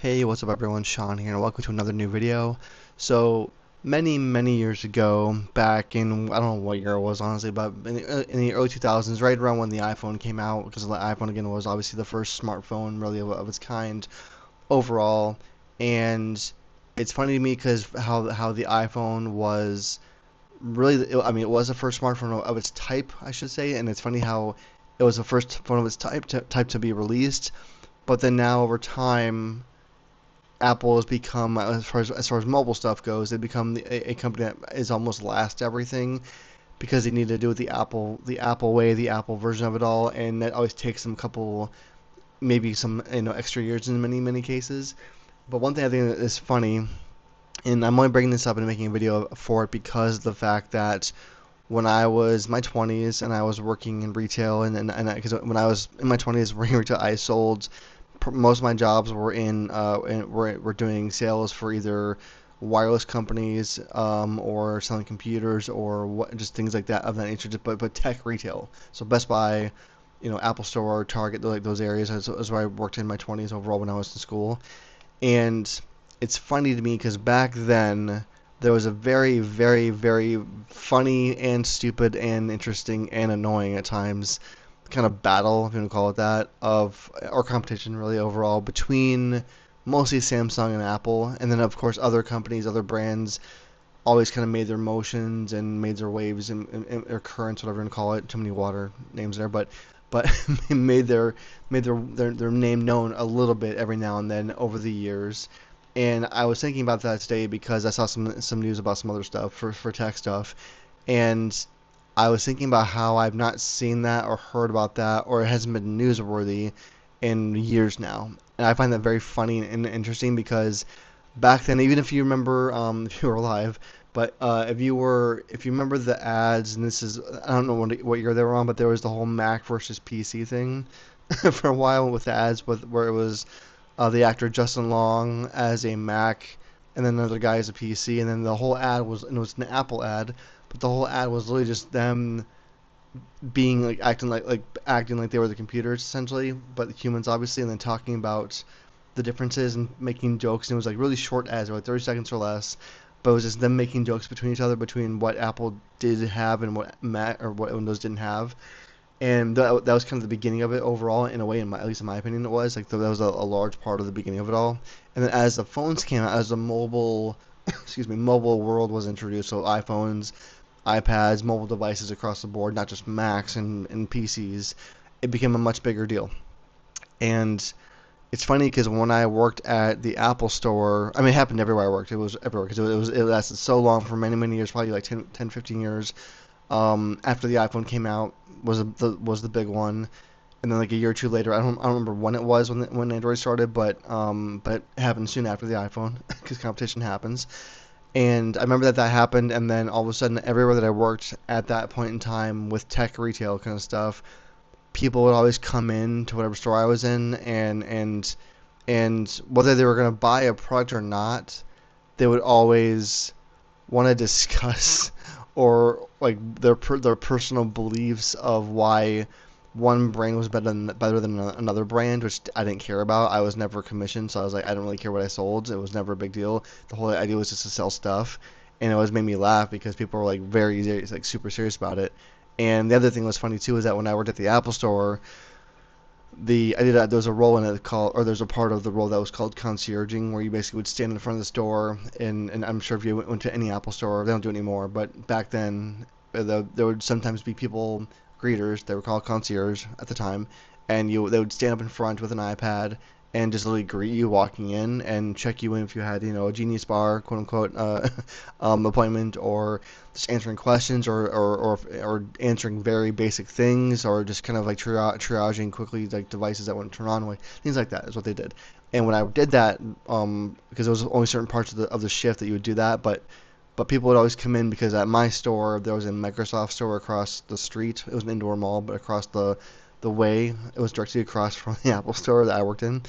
Hey, what's up everyone? Sean here, and welcome to another new video. So, many years ago, back in, I don't know what year it was honestly, but in the early 2000s, right around when the iPhone came out, because the iPhone again was obviously the first smartphone really of its kind overall, and it's funny to me because how the iPhone was really, I mean, it was the first smartphone of its type, I should say, and it's funny how it was the first phone of its type to be released, but then now over time Apple has become, as far as mobile stuff goes, they've become a company that is almost last everything because they need to do it the Apple way, the Apple version of it all, and that always takes them a couple, maybe some extra years in many cases. But one thing I think that is funny, and I'm only bringing this up and making a video for it because of the fact that when I was in my 20s and I was working in retail, and because when I was in my 20s working in retail, I sold most of my jobs were were doing sales for either wireless companies or selling computers or just things like that of that nature. But tech retail. So Best Buy, Apple Store, Target, like those areas is where I worked in my 20s overall when I was in school. And it's funny to me because back then there was a very funny and stupid and interesting and annoying at times kind of battle, if you want to call it that, of or competition really overall between mostly Samsung and Apple, and then of course other companies, other brands always kind of made their motions and made their waves or currents, whatever you want to call it. Too many water names there, but made their name known a little bit every now and then over the years. And I was thinking about that today because I saw some news about some other stuff for tech stuff, and I was thinking about how I've not seen that or heard about that, or it hasn't been newsworthy in years now. And I find that very funny and interesting because back then, even if you remember, if you were alive, but if you remember the ads, and this is, I don't know what year they were on, but there was the whole Mac versus PC thing for a while with the ads, where it was the actor Justin Long as a Mac, and then another guy as a PC, and then the whole ad was, and it was an Apple ad, but the whole ad was literally just them being like acting like they were the computers essentially, but humans obviously, and then talking about the differences and making jokes. And it was like really short ads, like 30 seconds or less, but it was just them making jokes between each other, between what Apple did have and what Mac or what Windows didn't have. And that was kind of the beginning of it overall, in a way, at least in my opinion, it was like that was a large part of the beginning of it all. And then as the phones came out, as the mobile, excuse me, mobile world was introduced, so iPhones, iPads, mobile devices across the board, not just Macs and PCs, it became a much bigger deal. And it's funny because when I worked at the Apple store, I mean, it happened everywhere I worked. It was everywhere because it lasted so long for many years, probably like 10, 15 years. After the iPhone came out was the big one, and then like a year or two later, I don't remember when it was when Android started, but it happened soon after the iPhone because competition happens. And I remember that happened, and then all of a sudden, everywhere that I worked at that point in time with tech retail kind of stuff, people would always come in to whatever store I was in, and whether they were going to buy a product or not, they would always want to discuss or like their personal beliefs of why one brand was better than another brand, which I didn't care about. I was never commissioned, so I was like, I don't really care what I sold. It was never a big deal. The whole idea was just to sell stuff, and it always made me laugh because people were like very serious, like super serious about it. And the other thing was funny too is that when I worked at the Apple Store, there was a role in it called, or there's a part of the role that was called concierging, where you basically would stand in front of the store, and I'm sure if you went to any Apple store, they don't do it anymore, but back then there would sometimes be people, greeters, they were called concierge at the time, and they would stand up in front with an iPad and just literally greet you walking in and check you in if you had, a Genius Bar, quote unquote, appointment, or just answering questions, or answering very basic things, or just kind of like triaging quickly like devices that wouldn't turn on, like things like that is what they did. And when I did that, because there was only certain parts of the shift that you would do that, but people would always come in because at my store there was a Microsoft store across the street. It was an indoor mall, but across the way, it was directly across from the Apple store that I worked in.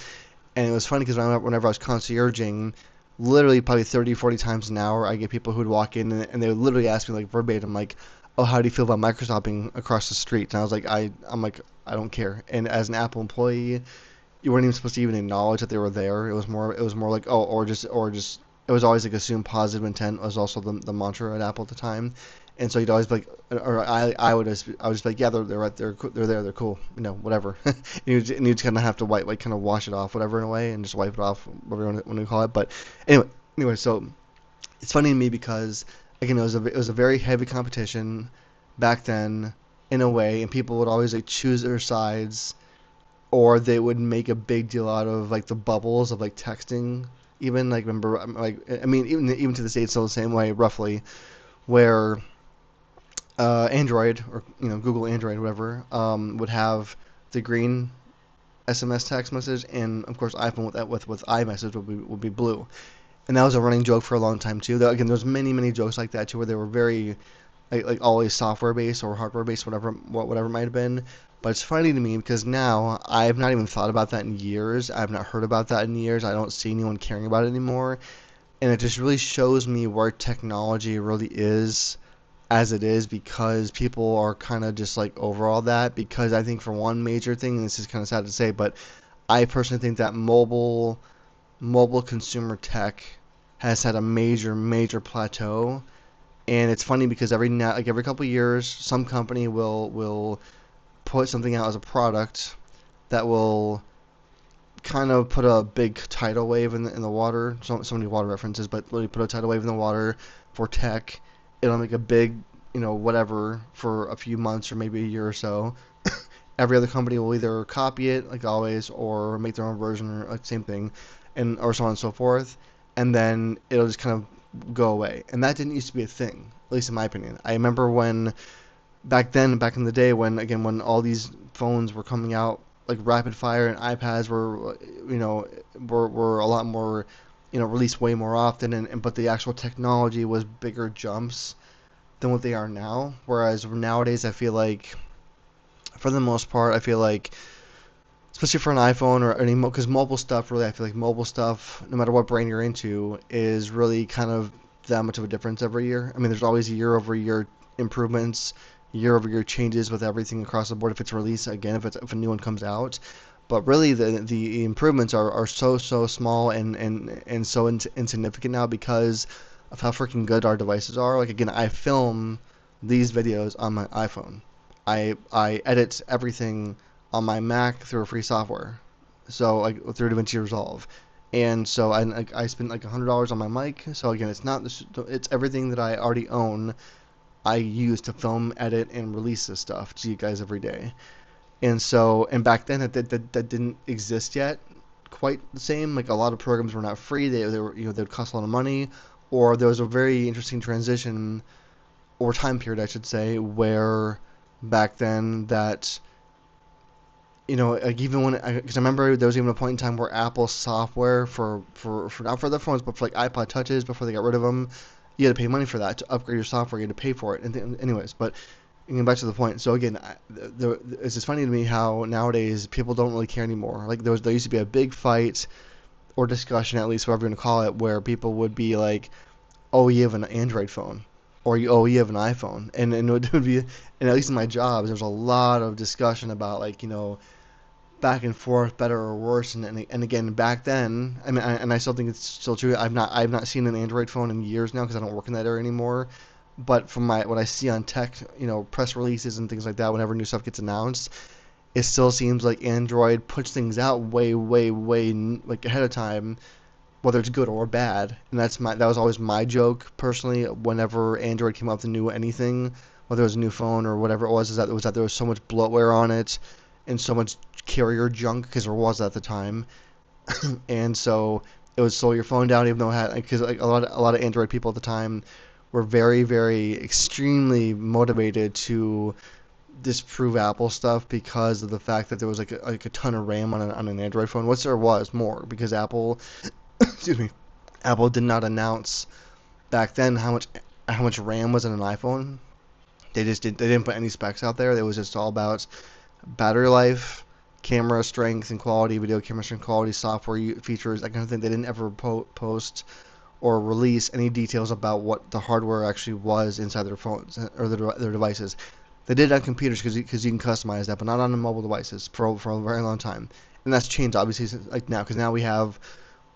And it was funny because whenever I was concierging, literally probably 30, 40 times an hour, I get people who would walk in, and they would literally ask me like verbatim, like, "Oh, how do you feel about Microsoft being across the street?" And I was like, I'm like, I don't care. And as an Apple employee, you weren't even supposed to even acknowledge that they were there. It was more like, oh, or just it was always like assume positive intent was also the mantra at Apple at the time. And so you'd always be like, or I would just be like, yeah, they're right there, they're there, they're cool, whatever. And you'd kind of have to kind of wash it off, whatever, in a way, and just wipe it off, whatever you want to call it. But anyway, so it's funny to me because again, it was a very heavy competition back then in a way, and people would always like choose their sides, or they would make a big deal out of like the bubbles of like texting. Even like remember like I mean even to this day it's still the same way roughly, where Android or Google Android whatever would have the green SMS text message, and of course iPhone with iMessage would be blue. And that was a running joke for a long time too. Though again, there's many jokes like that too, where they were very like always software based or hardware based, whatever it might have been. But it's funny to me because now I've not even thought about that in years. I've not heard about that in years. I don't see anyone caring about it anymore, and it just really shows me where technology really is as it is, because people are kind of just like over all that. Because I think for one major thing, and this is kind of sad to say, but I personally think that mobile consumer tech has had a major plateau. And it's funny because every couple of years, some company will put something out as a product that will kind of put a big tidal wave in the water. So many water references, but literally put a tidal wave in the water for tech. It'll make a big, whatever for a few months or maybe a year or so. Every other company will either copy it, like always, or make their own version, or like same thing, and or so on and so forth. And then it'll just kind of go away. And that didn't used to be a thing, at least in my opinion. I remember when back in the day, when all these phones were coming out like rapid fire, and iPads were a lot more, released way more often, and but the actual technology was bigger jumps than what they are now. Whereas nowadays, I feel like for the most part, I feel like especially for an iPhone or any because mobile stuff really, I feel like mobile stuff, no matter what brand you're into, is really kind of that much of a difference every year. I mean, there's always year-over-year improvements, year-over-year changes with everything across the board. If it's released again, if a new one comes out, but really the improvements are so small and so insignificant now because of how freaking good our devices are. Like again, I film these videos on my iPhone. I edit everything on my Mac through a free software, so like through DaVinci Resolve. And so I spent like $100 on my mic. So again, it's everything that I already own. I use to film, edit, and release this stuff to you guys every day. And back then that didn't exist yet, quite the same. Like a lot of programs were not free. They were they would cost a lot of money, or there was a very interesting transition or time period, I should say, where back then that like even when, because I remember there was even a point in time where Apple software for not for their phones, but for like iPod touches before they got rid of them, you had to pay money for that to upgrade your software. You had to pay for it. Anyways, but getting back to the point. So again, it's just funny to me how nowadays people don't really care anymore. Like there used to be a big fight or discussion, at least whatever you want to call it, where people would be like, "Oh, you have an Android phone," or you have an iPhone," and it would be, and at least in my jobs, there's a lot of discussion about like back and forth, better or worse. And again, back then, and I still think it's still true. I've not seen an Android phone in years now because I don't work in that area anymore. But from what I see on tech, press releases and things like that, whenever new stuff gets announced, it still seems like Android puts things out way like ahead of time, whether it's good or bad. And that was always my joke personally. Whenever Android came out with a new anything, whether it was a new phone or whatever it was, is that there was so much bloatware on it and so much carrier junk, because there was at the time. And so it would slow your phone down, even though it had, because like a lot of Android people at the time were very extremely motivated to disprove Apple stuff because of the fact that there was like a ton of RAM on an Android phone. What's there was more because Apple, excuse me, Apple did not announce back then how much RAM was in an iPhone. They didn't put any specs out there. It was just all about battery life, camera strength and quality, video camera strength quality, software features, that kind of thing. They didn't ever post or release any details about what the hardware actually was inside their phones or their devices. They did on computers because you can customize that, but not on the mobile devices for a very long time. and that's changed obviously like now, because now we have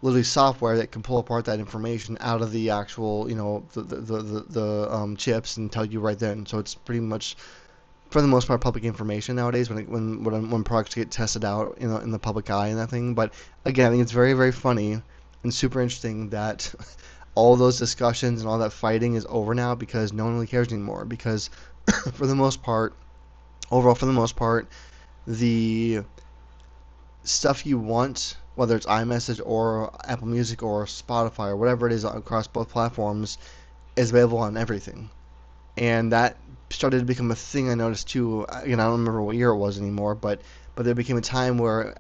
literally software that can pull apart that information out of the actual, the chips and tell you right then. So it's pretty much, for the most part, public information nowadays when products get tested out, in the public eye and that thing. But again, I think it's very, very funny and super interesting that all those discussions and all that fighting is over now because no one really cares anymore. Because for the most part, overall, for the most part, the stuff you want, whether it's iMessage or Apple Music or Spotify or whatever it is across both platforms, is available on everything. And that started to become a thing I noticed too. Again, I don't remember what year it was anymore, but there became a time where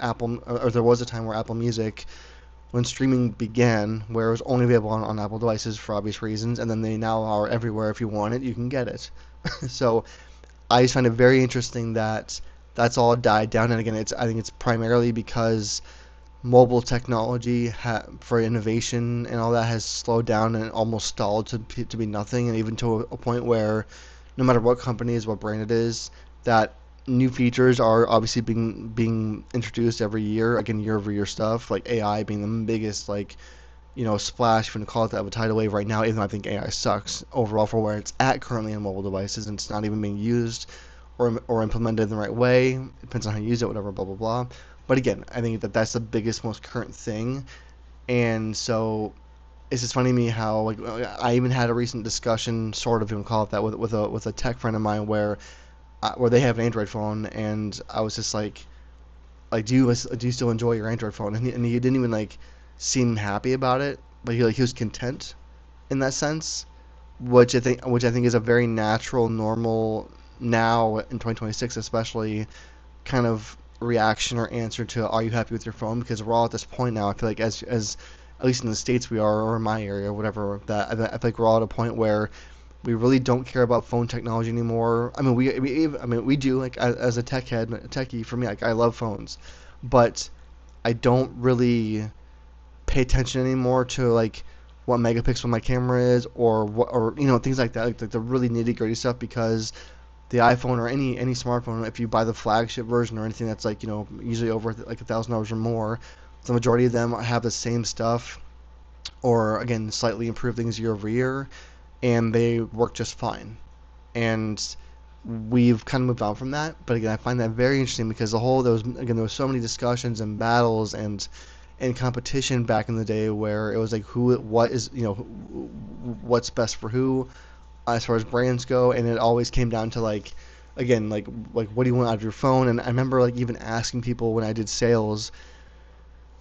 or there was a time where Apple Music, when streaming began, where it was only available on Apple devices for obvious reasons, and then they now are everywhere. If you want it, you can get it. So I just find it very interesting that that's all died down. And again, I think it's primarily because mobile technology for innovation and all that has slowed down and almost stalled to be nothing, and even to a point where no matter what company is, what brand it is, that new features are obviously being introduced every year. Again, year over year stuff like AI being the biggest, like, splash, if you want to call it that, of a tidal wave right now. Even though I think AI sucks overall for where it's at currently on mobile devices, and it's not even being used or implemented in the right way. It depends on how you use it, whatever, blah blah blah. But again, I think that that's the biggest, most current thing. And so it's just funny to me how, like, I even had a recent discussion, sort of, you can call it that, with a tech friend of mine where they have an Android phone, and I was just like, do you still enjoy your Android phone? And he didn't even like seem happy about it, but he was content in that sense, which I think is a very natural, normal, now in 2026 especially, kind of reaction or answer to, are you happy with your phone? Because we're all at this point now. I feel like as at least in the states we are, or in my area, whatever, that I feel like we're all at a point where we really don't care about phone technology anymore. I mean, we do, like, as a techie, for me, like, I love phones, but I don't really pay attention anymore to, like, what megapixel my camera is, or what, or things like that, like the really nitty gritty stuff, because the iPhone or any smartphone, if you buy the flagship version or anything that's, like, usually over like $1,000 or more, the majority of them have the same stuff, or again slightly improved things year over year, and they work just fine. And we've kind of moved on from that. But again, I find that very interesting because there was so many discussions and battles and competition back in the day, where it was like, what's best for who, as far as brands go, and it always came down to, like, again, like what do you want out of your phone? And I remember, like, even asking people when I did sales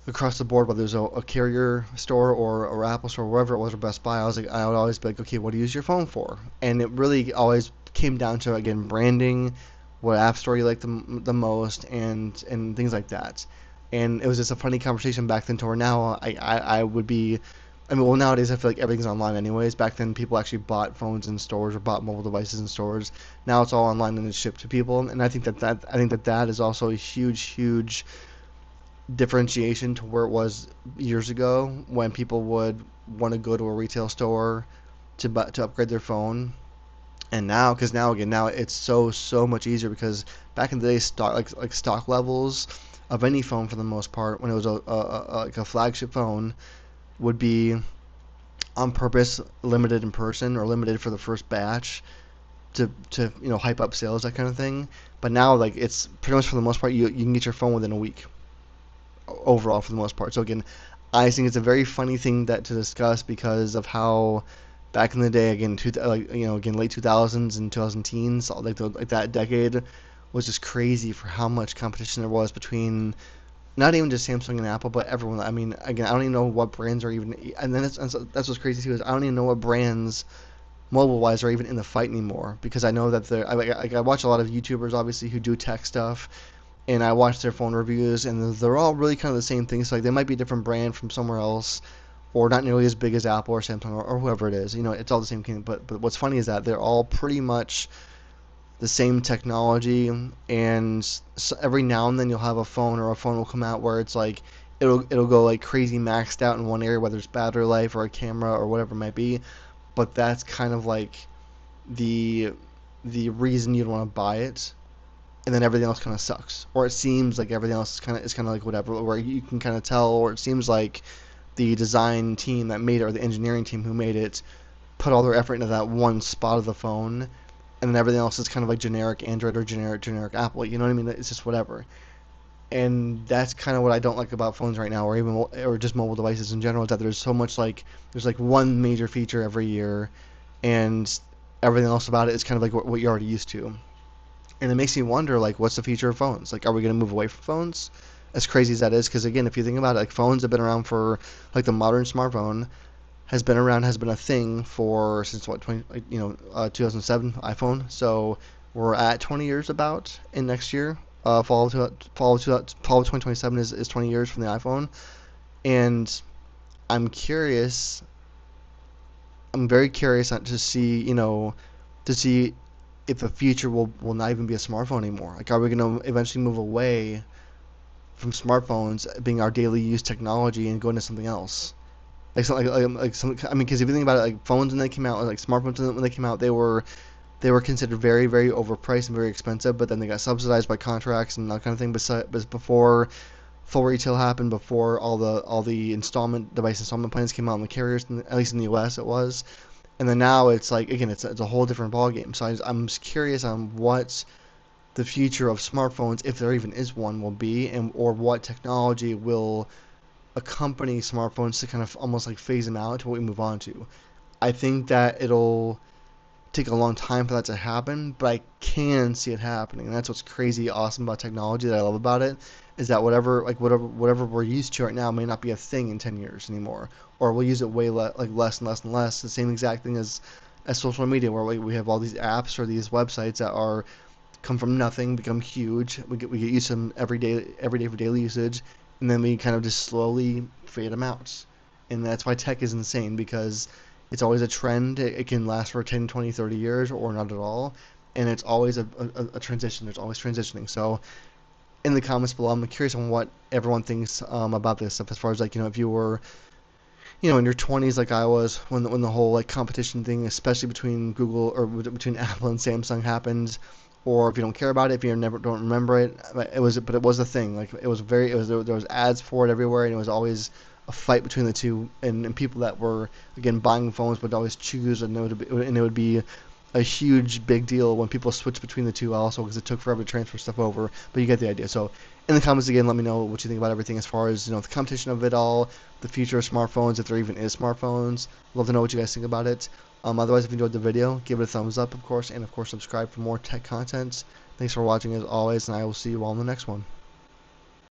across the board, whether it was a carrier store or Apple store, wherever it was, or Best Buy, I would always be like, okay, what do you use your phone for? And it really always came down to, again, branding, what app store you like the most, and things like that. And it was just a funny conversation back then to where now I would be. I mean, well, nowadays I feel like everything's online anyways. Back then, people actually bought phones in stores or bought mobile devices in stores. Now it's all online and it's shipped to people. And I think that is also a huge, huge differentiation to where it was years ago, when people would want to go to a retail store to upgrade their phone. And now, because now, again, now it's so much easier, because back in the day, stock levels of any phone, for the most part, when it was like a flagship phone, would be on purpose limited in person, or limited for the first batch, to hype up sales, that kind of thing. But now, like, it's pretty much, for the most part, you can get your phone within a week overall, for the most part. So again, I think it's a very funny thing that to discuss, because of how back in the day, again, again, late 2000s and 2000 teens, like that decade was just crazy for how much competition there was between not even just Samsung and Apple, but everyone. I mean, again, I don't even know what brands are even, and then that's what's crazy too, is I don't even know what brands mobile wise are even in the fight anymore, because I know that I watch a lot of YouTubers, obviously, who do tech stuff, and I watch their phone reviews, and they're all really kind of the same things. So, like, they might be a different brand from somewhere else, or not nearly as big as Apple or Samsung, or whoever it is. It's all the same thing. But what's funny is that they're all pretty much the same technology, and every now and then you'll have a phone will come out where it's like it'll go like crazy maxed out in one area, whether it's battery life or a camera or whatever it might be. But that's kind of like the the reason you'd want to buy it, and then everything else kind of sucks, or it seems like everything else is kind of like whatever, where you can kind of tell, or it seems like the design team that made it, or the engineering team who made it, put all their effort into that one spot of the phone, and then everything else is kind of like generic Android or generic Apple. You know what I mean? It's just whatever. And that's kind of what I don't like about phones right now, or even or just mobile devices in general, is that there's so much like there's like one major feature every year, and everything else about it is kind of like what you're already used to. And it makes me wonder, like, what's the future of phones? Like, are we going to move away from phones? As crazy as that is, because again, if you think about it, like phones have been around for like the modern smartphone has been around, has been a thing for since what 20, like, 2007 iPhone. So we're at 20 years about in next year. Fall of 2027 is 20 years from the iPhone, and I'm curious. I'm very curious to see, to see if the future will not even be a smartphone anymore. Like, are we going to eventually move away from smartphones being our daily use technology and go into something else? Like, something like some, I mean, because if you think about it, like phones when they came out, like smartphones when they came out, they were considered very, very overpriced and very expensive, but then they got subsidized by contracts and that kind of thing. But before full retail happened, before all the device installment plans came out on the carriers, at least in the U.S. it was, and then now it's like again it's a whole different ballgame. So I'm just curious on what the future of smartphones, if there even is one, will be, and or what technology will accompany smartphones to kind of almost like phase them out to what we move on to. I think that it'll take a long time for that to happen, but I can see it happening. And that's what's crazy awesome about technology that I love about it is that whatever we're used to right now may not be a thing in 10 years anymore, or we'll use it like less and less and less. The same exact thing as social media, where we have all these apps or these websites that are come from nothing, become huge. We get used to them every day for daily usage, and then we kind of just slowly fade them out. And that's why tech is insane, because it's always a trend. It can last for 10, 20, 30 years or not at all, and it's always a transition. There's always transitioning. So in the comments below, I'm curious on what everyone thinks about this stuff. As far as like if you were in your 20s like I was when the whole like competition thing, especially between Google or between Apple and Samsung happened, or if you don't care about it, if you never don't remember it, it was a thing. Like there was ads for it everywhere, and it was always a fight between the two, and people that were again buying phones would always choose, and it would be a huge big deal when people switch between the two also, because it took forever to transfer stuff over. But you get the idea. So in the comments again, let me know what you think about everything as far as the competition of it all, the future of smartphones, if there even is smartphones. Love to know what you guys think about it. Otherwise, if you enjoyed the video, give it a thumbs up, of course, and of course subscribe for more tech content. Thanks for watching as always, and I will see you all in the next one.